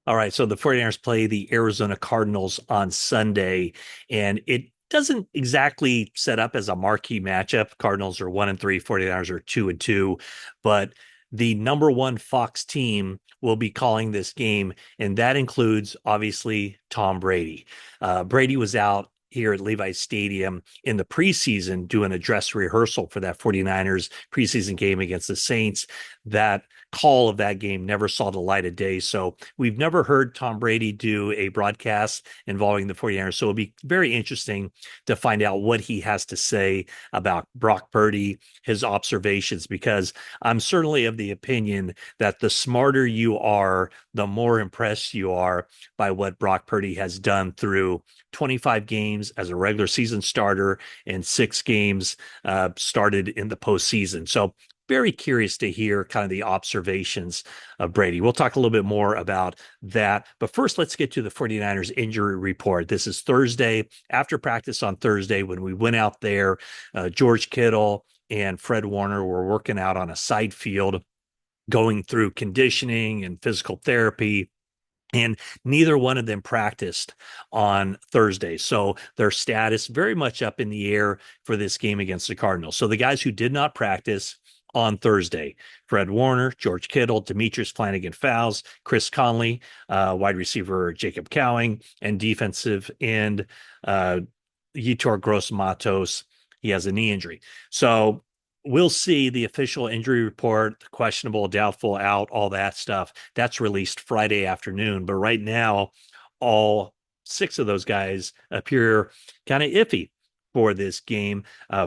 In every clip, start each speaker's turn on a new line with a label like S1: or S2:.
S1: All right, so the 49ers play the Arizona Cardinals on Sunday, and it doesn't exactly set up as a marquee matchup. Cardinals are 1-3, 49ers are 2-2, but the number one Fox team will be calling this game, and that includes obviously Tom Brady. Brady was out here at Levi Stadium in the preseason doing a dress rehearsal for that 49ers preseason game against the Saints. That call of that game never saw the light of day. So we've never heard Tom Brady do a broadcast involving the 49ers. So it'll be very interesting to find out what he has to say about Brock Purdy, his observations, because I'm certainly of the opinion that the smarter you are, the more impressed you are by what Brock Purdy has done through 25 games as a regular season starter and 6 games started in the postseason. So very curious to hear kind of the observations of Brady. We'll talk a little bit more about that. But first, let's get to the 49ers injury report. This is Thursday, after practice on Thursday, when we went out there, George Kittle and Fred Warner were working out on a side field, going through conditioning and physical therapy. And neither one of them practiced on Thursday. So their status very much up in the air for this game against the Cardinals. So the guys who did not practice on Thursday: Fred Warner, George Kittle, Demetrius Flannigan-Fowles, Chris Conley, wide receiver Jacob Cowing, and defensive end Yetur Gross-Matos. He has a knee injury. So we'll see the official injury report, questionable, doubtful, out, all that stuff. That's released Friday afternoon. But right now, all 6 of those guys appear kind of iffy for this game.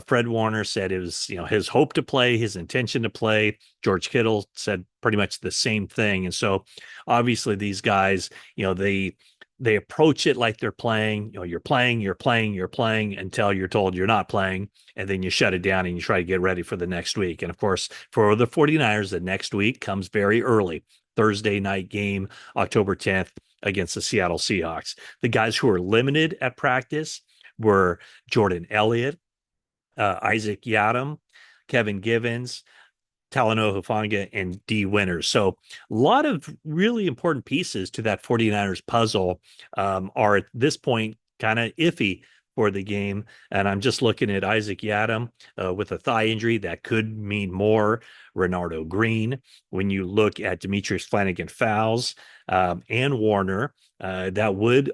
S1: Fred Warner said it was, his hope to play, his intention to play. George Kittle said pretty much the same thing. And so obviously these guys, they approach it like they're playing. You're playing, you're playing, you're playing until you're told you're not playing, and then you shut it down and you try to get ready for the next week. And of course, for the 49ers, the next week comes very early. Thursday night game, October 10th, against the Seattle Seahawks. The guys who are limited at practice were Jordan Elliott, Isaac Yiadom, Kevin Givens, Talanoa Hufanga, and D Winters. So a lot of really important pieces to that 49ers puzzle are at this point kind of iffy for the game. And I'm just looking at Isaac Yiadom with a thigh injury. That could mean more. Renardo Green. When you look at Demetrius Flannigan-Fowles and Warner, that would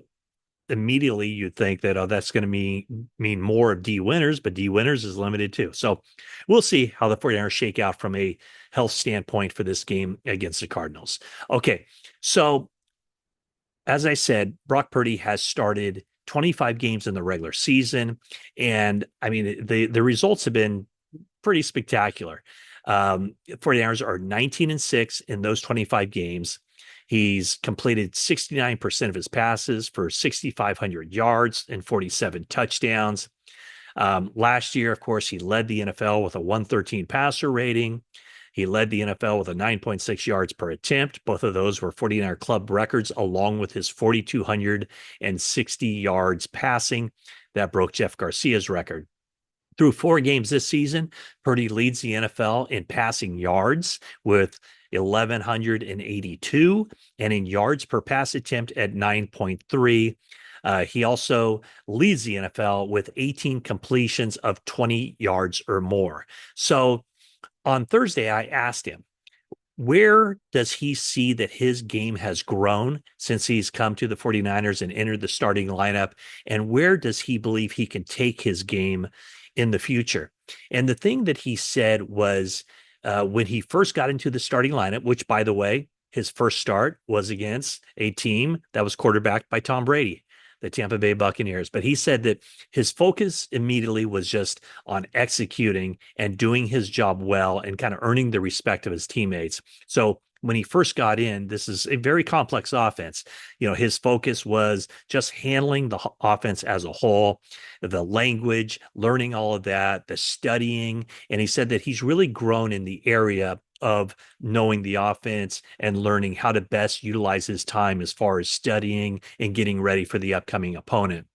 S1: immediately you'd think that, oh, that's going to mean more of D Winters, but D Winters is limited too. So we'll see how the 49ers shake out from a health standpoint for this game against the Cardinals. Okay, so as I said, Brock Purdy has started 25 games in the regular season, and I mean the results have been pretty spectacular. 49ers are 19-6 in those 25 games. He's completed 69% of his passes for 6,500 yards and 47 touchdowns. Last year, of course, he led the NFL with a 113 passer rating. He led the NFL with a 9.6 yards per attempt. Both of those were 49er club records, along with his 4,260 yards passing. That broke Jeff Garcia's record. Through 4 games this season, Purdy leads the NFL in passing yards with 1,182 and in yards per pass attempt at 9.3. He also leads the NFL with 18 completions of 20 yards or more. So on Thursday, I asked him, where does he see that his game has grown since he's come to the 49ers and entered the starting lineup? And where does he believe he can take his game in the future? And the thing that he said was when he first got into the starting lineup, which, by the way, his first start was against a team that was quarterbacked by Tom Brady, the Tampa Bay Buccaneers. But he said that his focus immediately was just on executing and doing his job well and kind of earning the respect of his teammates. So when he first got in, this is a very complex offense. His focus was just handling the offense as a whole, the language, learning all of that, the studying. And he said that he's really grown in the area of knowing the offense and learning how to best utilize his time as far as studying and getting ready for the upcoming opponent.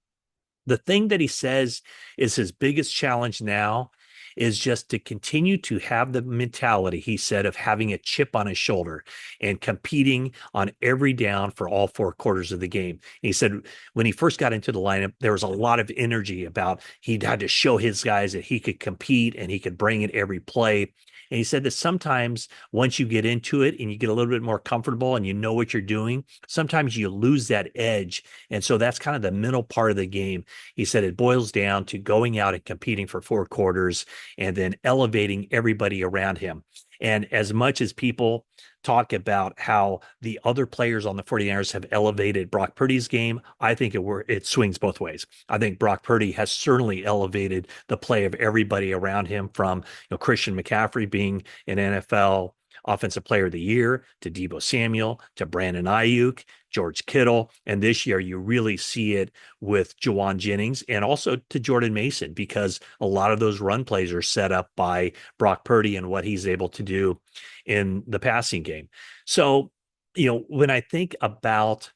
S1: The thing that he says is his biggest challenge now is just to continue to have the mentality, he said, of having a chip on his shoulder and competing on every down for all 4 quarters of the game. He said when he first got into the lineup, there was a lot of energy about he had to show his guys that he could compete and he could bring it every play. And he said that sometimes once you get into it and you get a little bit more comfortable and you know what you're doing, sometimes you lose that edge. And so that's kind of the mental part of the game. He said it boils down to going out and competing for 4 quarters and then elevating everybody around him. And as much as people talk about how the other players on the 49ers have elevated Brock Purdy's game, I think it swings both ways. I think Brock Purdy has certainly elevated the play of everybody around him, from Christian McCaffrey being an NFL Offensive Player of the Year to Deebo Samuel to Brandon Ayuk, George Kittle. And this year, you really see it with Juwan Jennings and also to Jordan Mason, because a lot of those run plays are set up by Brock Purdy and what he's able to do in the passing game. So, when I think about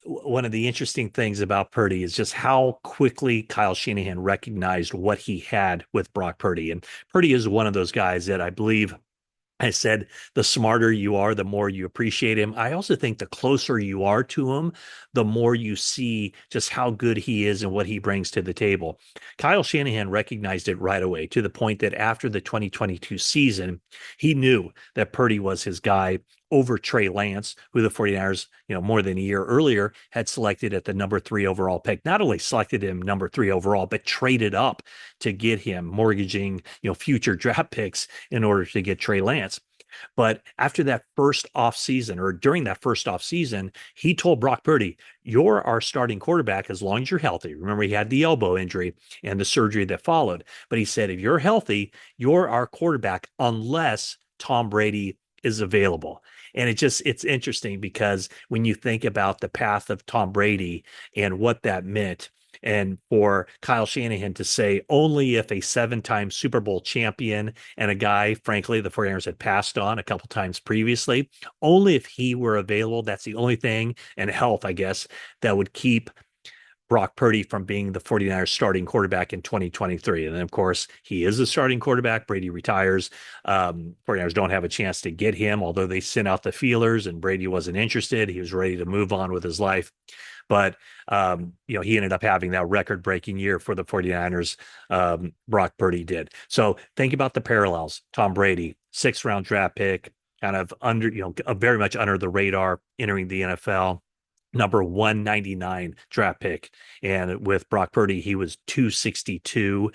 S1: one of the interesting things about Purdy is just how quickly Kyle Shanahan recognized what he had with Brock Purdy. And Purdy is one of those guys that I believe I said, the smarter you are, the more you appreciate him. I also think the closer you are to him, the more you see just how good he is and what he brings to the table. Kyle Shanahan recognized it right away, to the point that after the 2022 season, he knew that Purdy was his guy over Trey Lance, who the 49ers, more than a year earlier had selected at the number 3 overall pick. Not only selected him number 3 overall, but traded up to get him, mortgaging, future draft picks in order to get Trey Lance. But after that first offseason, or during that first offseason, he told Brock Purdy, "You're our starting quarterback as long as you're healthy." Remember, he had the elbow injury and the surgery that followed. But he said, "If you're healthy, you're our quarterback unless Tom Brady is available." And it's interesting, because when you think about the path of Tom Brady and what that meant, and for Kyle Shanahan to say only if a 7-time Super Bowl champion and a guy, frankly, the 49ers had passed on a couple times previously, only if he were available, that's the only thing, and health, I guess, that would keep Brock Purdy from being the 49ers starting quarterback in 2023. And then, of course, he is the starting quarterback. Brady retires. 49ers don't have a chance to get him, although they sent out the feelers and Brady wasn't interested. He was ready to move on with his life. But, he ended up having that record-breaking year for the 49ers. Brock Purdy did. So think about the parallels. Tom Brady, 6th-round draft pick, kind of under, very much under the radar entering the NFL. Number 199 draft pick. And with Brock Purdy, he was 262.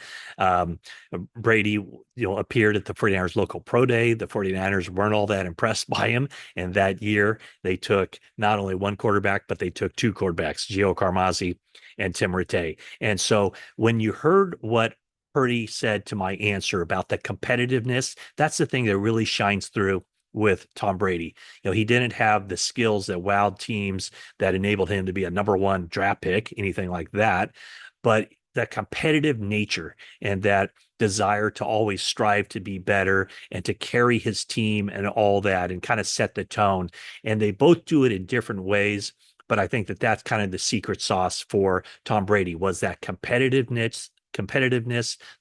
S1: Brady, appeared at the 49ers local pro day. The 49ers weren't all that impressed by him. And that year, they took not only one quarterback, but they took 2 quarterbacks, Gio Carmazzi and Tim Rattay. And so when you heard what Purdy said to my answer about the competitiveness, that's the thing that really shines through with Tom Brady. He didn't have the skills that wowed teams, that enabled him to be a number 1 draft pick, anything like that. But that competitive nature and that desire to always strive to be better and to carry his team and all that and kind of set the tone. And they both do it in different ways. But I think that that's kind of the secret sauce for Tom Brady, was that competitiveness,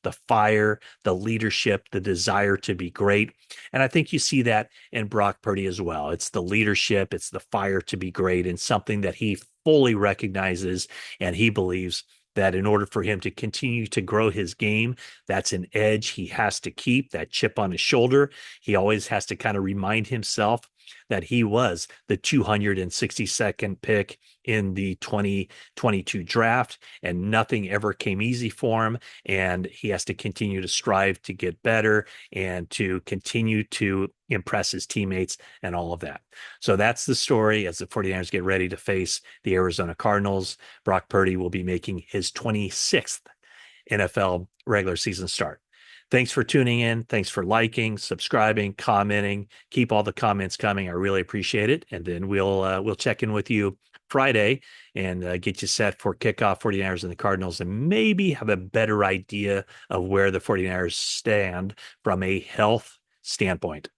S1: the fire, the leadership, the desire to be great. And I think you see that in Brock Purdy as well. It's the leadership, it's the fire to be great, and something that he fully recognizes. And he believes that in order for him to continue to grow his game, that's an edge he has to keep, that chip on his shoulder. He always has to kind of remind himself that he was the 262nd pick in the 2022 draft, and nothing ever came easy for him. And he has to continue to strive to get better and to continue to impress his teammates and all of that. So that's the story as the 49ers get ready to face the Arizona Cardinals. Brock Purdy will be making his 26th NFL regular season start. Thanks for tuning in. Thanks for liking, subscribing, commenting. Keep all the comments coming. I really appreciate it. And then we'll check in with you Friday and get you set for kickoff, 49ers and the Cardinals, and maybe have a better idea of where the 49ers stand from a health standpoint.